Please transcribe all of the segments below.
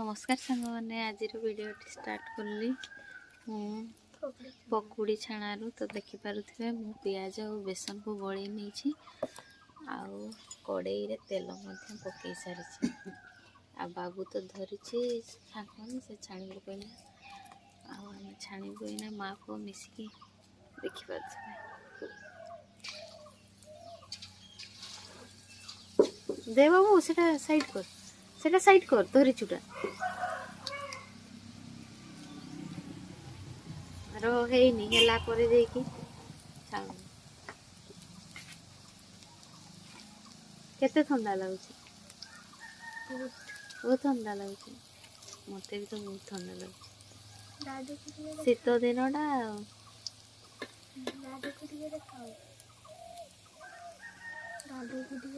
नमस्कार सांग मैंने आज वीडियो स्टार्ट कली पकुड़ी छाणु तो देखिपे मु पियाज और बेसन को गली नहीं कड़े तेल पकई सारी आ बाबू तो धरी छाणी से छाणी कहला आम छाणु एना माँ को मिसिकी देखिपे दे बाबू से साइड कर धरी चुटा रही है केते ठंडा लगुच बहुत ठंडा लगुच मत भी तो बहुत ठंडा लगुच शीत दिनटा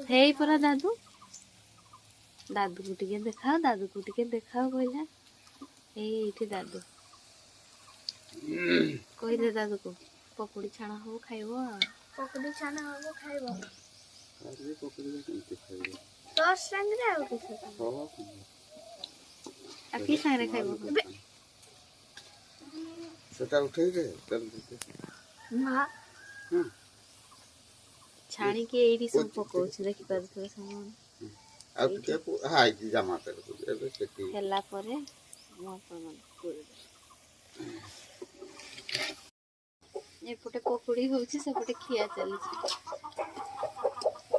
हे परा दादू दादू को टिके देखाओ कहला ये दादू कही दे दादू को पकुड़ी छाणा हो खाइबो पकुड़ी छाना हो खाइबो अरे पकुड़ी केमते खाइबो तो संग रे आ किछ आ की संग खाइबो सेटा उठै रे चल मां छाणी के एडी सब पको देखि परथो सामान आ के हाय जमा कर एबे सेटी हेला परे मो मन कर एपटे पकुड़ी होची सेपटे खिया चली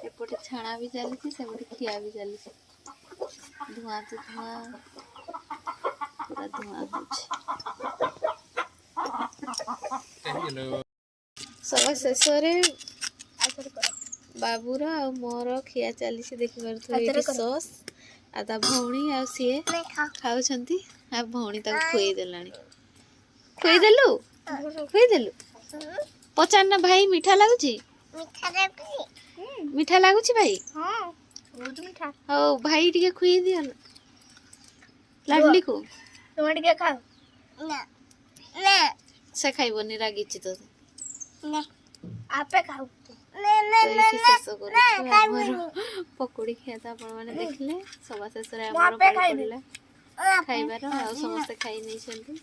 एपटे छाणा भी चली सेपटे खिया भी चली धुआं तो धुआं पूरा धुआं होची सब शेष बाबूर आ मोर खिया चली देखि पार सॉस आ भौणी आ सीए खाउछंती आ भौणी तक खुई देलु पचार ना भाई मीठा लगुची मीठा लगुची भाई बहुत मीठा हो भाई टिके खुई दियो लाडली को तुम टिके खाओ ना ना से खाइबनी रागिची तो ना आपे खाओ पकुड़ी खिया आपण मैंने देखले सवा शेष रे हमर पड़ला खाइबार आ समस्त खाई नै छथि